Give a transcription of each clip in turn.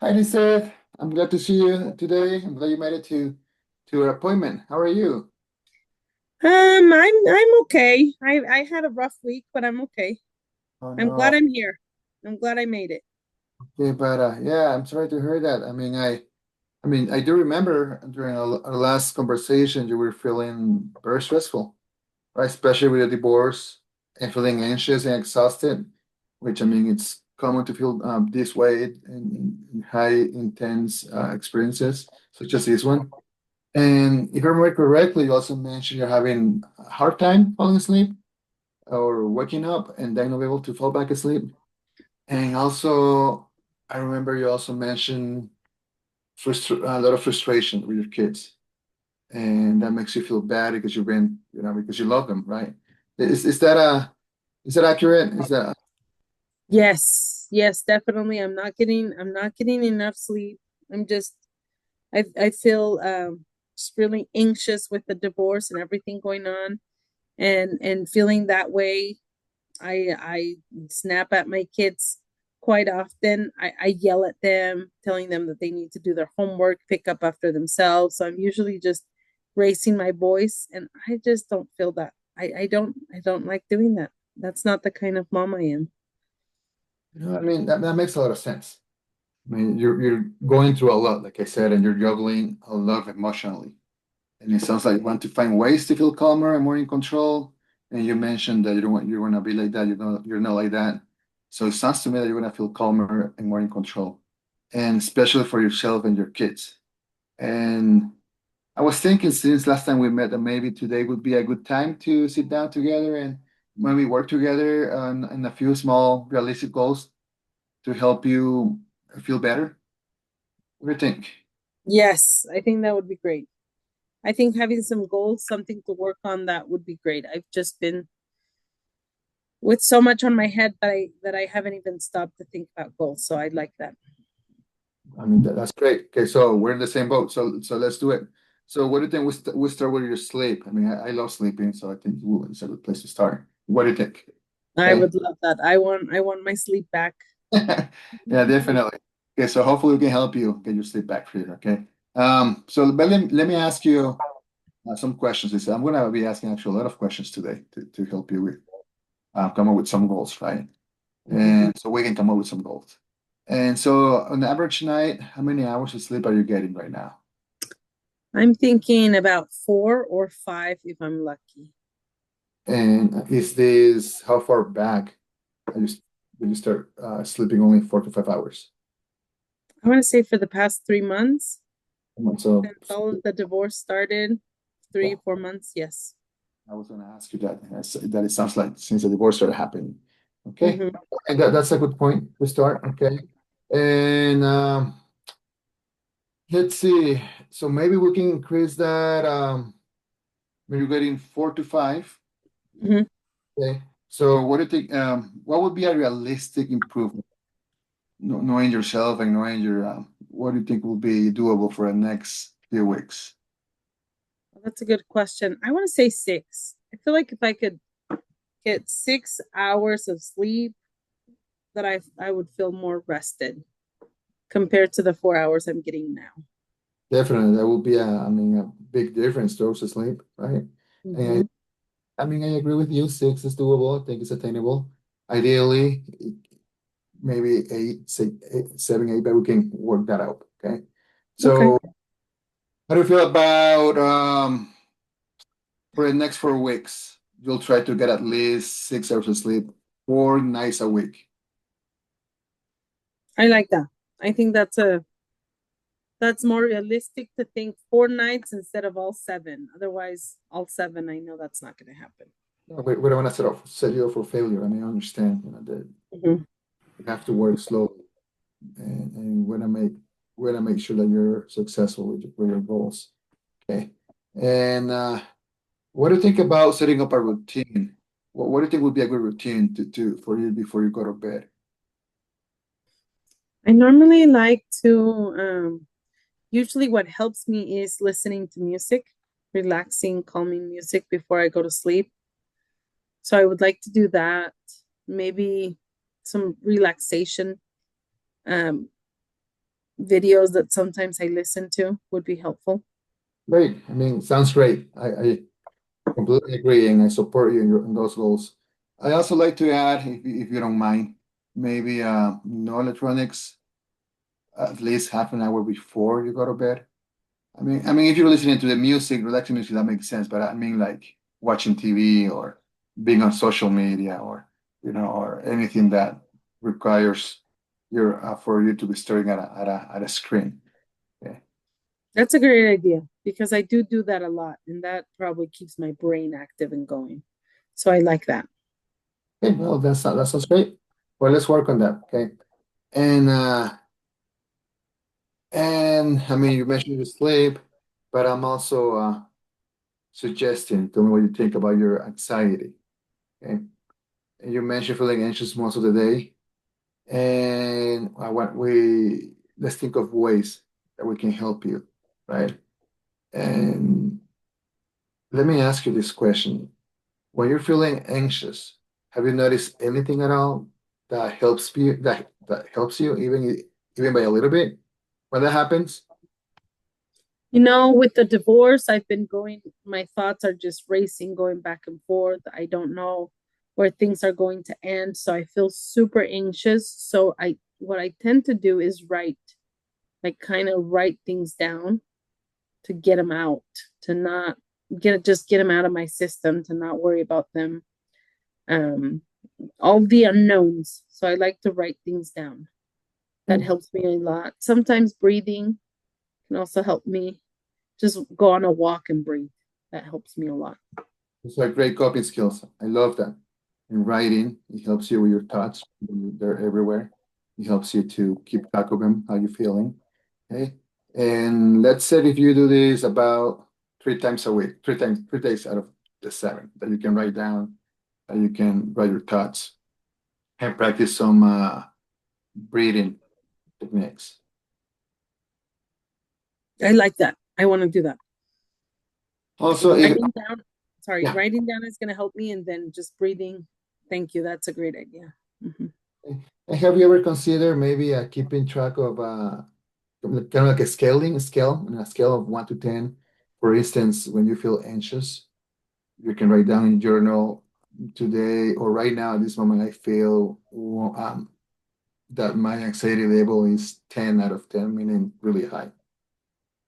Hi, Lisa. I'm glad to see you today. I'm glad you made it to your appointment. How are you? I'm okay. I had a rough week, but I'm okay. Oh I'm no. glad I'm here. I'm glad I made it. Okay, but yeah, I'm sorry to hear that. I mean, I do remember during our last conversation, you were feeling very stressful, right? Especially with the divorce and feeling anxious and exhausted, which I mean, it's common to feel this way in high intense experiences such as this one. And if I remember correctly, you also mentioned you're having a hard time falling asleep or waking up and then not able to fall back asleep. And also, I remember you also mentioned a lot of frustration with your kids, and that makes you feel bad because because you love them, right? Is that accurate? Is that Yes, yes, definitely. I'm not getting enough sleep. I'm just I feel just really anxious with the divorce and everything going on and feeling that way. I snap at my kids quite often. I yell at them, telling them that they need to do their homework, pick up after themselves. So I'm usually just raising my voice, and I just don't feel that. I don't like doing that. That's not the kind of mom I am. I mean that makes a lot of sense. I mean, you're going through a lot, like I said, and you're juggling a lot emotionally. And it sounds like you want to find ways to feel calmer and more in control. And you mentioned that you want to be like that. You're not like that. So it sounds to me that you're going to feel calmer and more in control, and especially for yourself and your kids. And I was thinking since last time we met that maybe today would be a good time to sit down together and maybe work together on a few small realistic goals to help you feel better. What do you think? Yes, I think that would be great. I think having some goals, something to work on, that would be great. I've just been with so much on my head that I haven't even stopped to think about goals. So I like that. I mean, that's great. Okay, so we're in the same boat. So let's do it. So what do you think we start with your sleep? I mean, I love sleeping, so I think it's a good place to start. What do you think? I Okay. would love that. I want my sleep back. Yeah, definitely. Okay, so hopefully we can help you get your sleep back for you. Okay. So let me ask you some questions. Lisa. I'm gonna be asking actually a lot of questions today to help you with come up with some goals, right? Mhm. And so we can come up with some goals. And so on average night, how many hours of sleep are you getting right now? I'm thinking about 4 or 5 if I'm lucky. And is this how far back did you start sleeping only 4 to 5 hours? I want to say for the past 3 months, So, since all of the divorce started, three, yeah, 4 months, yes. I was going to ask you that. That it sounds like since the divorce started happening. Okay, Hmm. and that's a good point to start. Okay, and let's see. So maybe we can increase that. When you're getting 4 to 5. Hmm. Okay. So what do you think? What would be a realistic improvement? Knowing yourself and knowing your what do you think will be doable for the next few weeks? Well, that's a good question. I want to say 6. I feel like if I could get 6 hours of sleep, that I would feel more rested compared to the 4 hours I'm getting now. Definitely, that will be I mean, a big difference towards the sleep, right? And Hmm. I mean, I agree with you. 6 is doable. I think it's attainable. Ideally, maybe eight, say eight, 7, 8, but we can work that out. Okay. Okay. So, how do you feel about for the next 4 weeks? You'll try to get at least 6 hours of sleep, 4 nights a week. I like that. I think that's more realistic to think 4 nights instead of all 7. Otherwise, all 7, I know that's not going to happen. No, we don't want to set you up for failure. I mean, I understand, that Hmm. you have to work slowly and we want to make sure that you're successful with your goals. Okay. And what do you think about setting up a routine? What do you think would be a good routine for you before you go to bed? I normally like to, usually what helps me is listening to music, relaxing, calming music before I go to sleep. So I would like to do that. Maybe some relaxation. Um, videos that sometimes I listen to would be helpful. Great. I mean, sounds great. I completely agree, and I support you in those goals. I also like to add, if you don't mind, maybe no electronics at least half an hour before you go to bed. I mean, if you're listening to the music, relaxing music, that makes sense. But I mean, like watching TV or being on social media, or or anything that requires your for you to be staring at a screen. Okay. That's a great idea because I do that a lot, and that probably keeps my brain active and going. So I like that. Okay. Well, that sounds great. Well, let's work on that. Okay. And I mean, you mentioned the sleep, but I'm also suggesting. Tell me what you think about your anxiety. Okay. And you mentioned feeling anxious most of the day. And I want we let's think of ways that we can help you, right? And let me ask you this question. When you're feeling anxious, have you noticed anything at all that helps you even by a little bit when that happens? You know, with the divorce, I've been going, my thoughts are just racing, going back and forth. I don't know where things are going to end. So I feel super anxious. So what I tend to do is write, like kind of write things down to get them out, to not just get them out of my system, to not worry about them. Um, all the unknowns. So I like to write things down. That Hmm. helps me a lot. Sometimes breathing can also help me. Just go on a walk and breathe. That helps me a lot. It's like great coping skills. I love that. In writing, it helps you with your thoughts. They're everywhere. It helps you to keep track of them, how you're feeling. Okay. And let's say if you do this about 3 times a week, 3 days out of the 7 that you can write down, that you can write your thoughts and practice some breathing techniques. I like that. I want to do that. Also, if Writing down, sorry, yeah, writing down is going to help me, and then just breathing. Thank you. That's a great idea. Mhm. and have you ever considered maybe keeping track of kind of like a scale, on a scale of 1 to 10? For instance, when you feel anxious, you can write down in your journal today or right now at this moment, I feel that my anxiety level is 10 out of 10, meaning really high.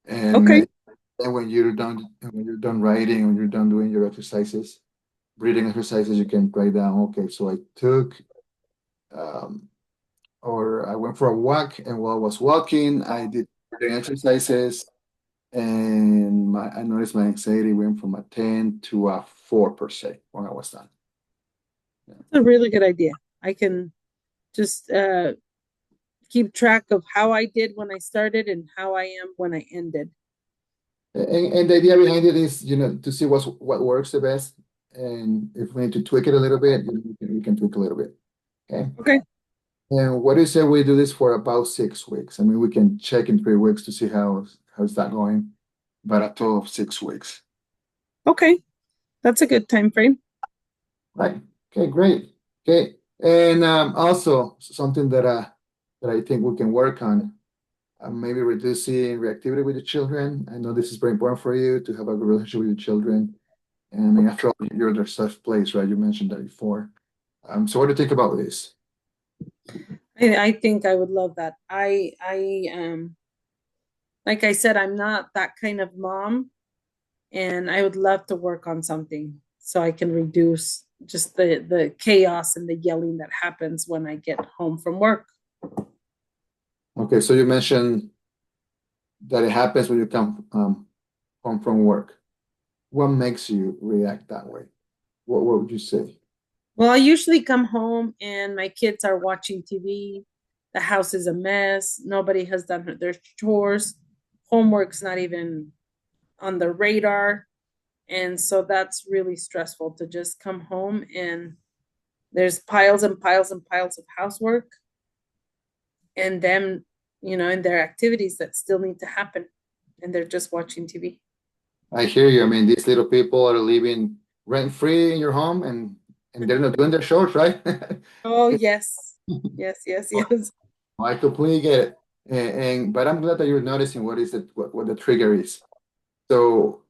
And Okay. then when you're done writing, when you're done doing your exercises, breathing exercises, you can write down, okay, so I took um, or I went for a walk, and while I was walking, I did breathing exercises, and I noticed my anxiety went from a 10 to a 4 per se when I was done. Yeah. That's a really good idea. I can just keep track of how I did when I started and how I am when I ended. And the idea behind it is, to see what works the best, and if we need to tweak it a little bit, we can tweak a little bit. Okay. Okay. And what do you say we do this for about 6 weeks? I mean, we can check in 3 weeks to see how's that going, but a total of 6 weeks. Okay. That's a good time frame. Right. Okay, great. Okay. And also something that I think we can work on, maybe reducing reactivity with the children. I know this is very important for you to have a good relationship with your children. And I mean, after all, you're their safe place, right? You mentioned that before. So what do you think about this? I think I would love that. Like I said, I'm not that kind of mom, and I would love to work on something so I can reduce just the chaos and the yelling that happens when I get home from work. Okay, so you mentioned that it happens when you come home from work. What makes you react that way? What would you say? Well, I usually come home and my kids are watching TV. The house is a mess. Nobody has done their chores. Homework's not even on the radar. And so that's really stressful to just come home and there's piles and piles and piles of housework and them, and their activities that still need to happen. And they're just watching TV. I hear you. I mean, these little people are living rent free in your home, and they're not doing their chores, right? Oh, yes. Yes, yes, yes. I completely get it. But I'm glad that you're noticing what the trigger is. So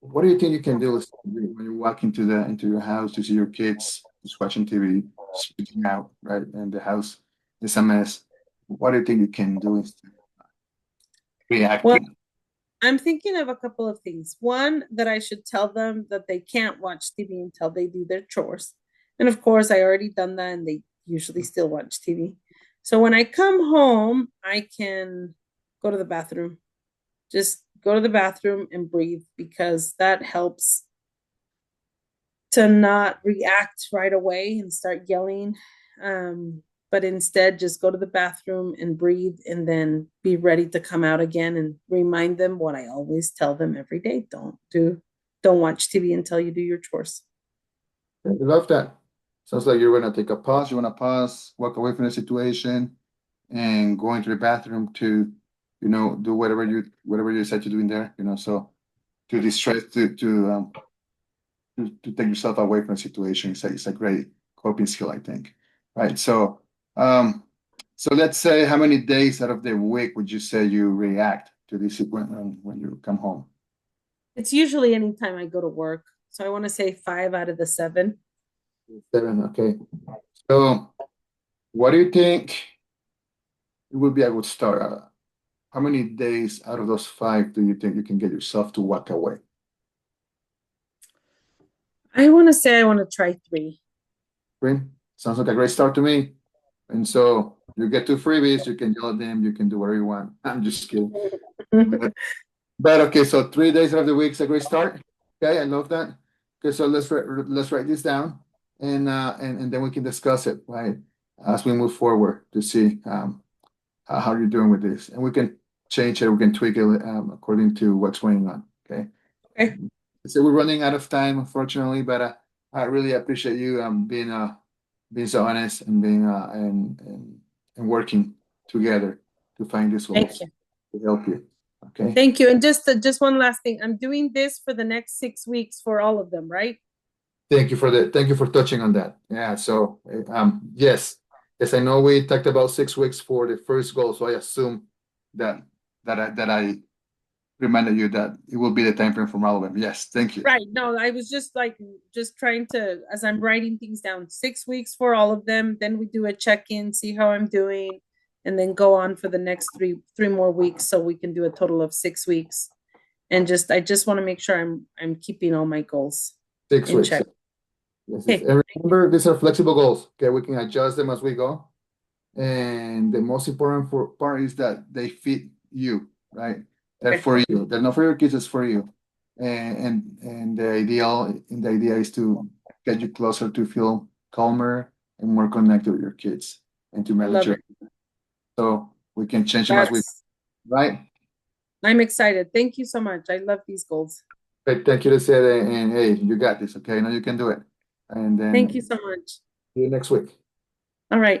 what do you think you can do when you walk into your house to see your kids just watching TV, speaking out, right? And the house is a mess. What do you think you can do instead of Well, reacting? I'm thinking of a couple of things. One, that I should tell them that they can't watch TV until they do their chores. And of course, I already done that and they usually still watch TV. So when I come home, I can go to the bathroom. Just go to the bathroom and breathe because that helps to not react right away and start yelling. But instead, just go to the bathroom and breathe and then be ready to come out again and remind them what I always tell them every day. Don't watch TV until you do your chores. I love that. Sounds like you're gonna take a pause. You wanna pause, walk away from the situation, and go into the bathroom to, do whatever you decide to do in there, so to distress, to take yourself away from the situation. It's a great coping skill, I think. Right. So let's say how many days out of the week would you say you react to this when you come home? It's usually anytime I go to work. So I want to say 5 out of the 7. 7, okay. So what do you think it would be a good start? How many days out of those 5 do you think you can get yourself to walk away? I want to try 3. Great. Sounds like a great start to me. And so you get 2 freebies, you can yell at them, you can do whatever you want. I'm just kidding. But okay, so 3 days out of the week is a great start. Okay, I love that. Okay, so let's write this down, and then we can discuss it, right, as we move forward to see how you're doing with this, and we can change it, we can tweak it according to what's going on. Okay. Okay. So we're running out of time, unfortunately, but I really appreciate you being so honest and being and working together to find these Thank goals you. to help you. Okay. Thank you. And just one last thing. I'm doing this for the next 6 weeks for all of them, right? Thank you for touching on that. Yeah, so yes. Yes, I know we talked about 6 weeks for the first goal, so I assume that I reminded you that it will be the time frame for all of them. Yes, thank you. Right. No, I was just trying to, as I'm writing things down, 6 weeks for all of them. Then we do a check-in, see how I'm doing, and then go on for the next three more weeks so we can do a total of 6 weeks. And I just want to make sure I'm keeping all my goals 6 weeks. check. Yes, Okay. and remember, these are flexible goals. Okay, we can adjust them as we go. And the most important part is that they fit you, right? They're Okay. for you. They're not for your kids, it's for you. And the idea is to get you closer to feel calmer and more connected with your kids and to I manage love your it. so we can change them as we That's right. I'm excited. Thank you so much. I love these goals. But thank you to say that, and hey, you got this, okay? Now you can do it. And Thank you then so much. see you next week. All right.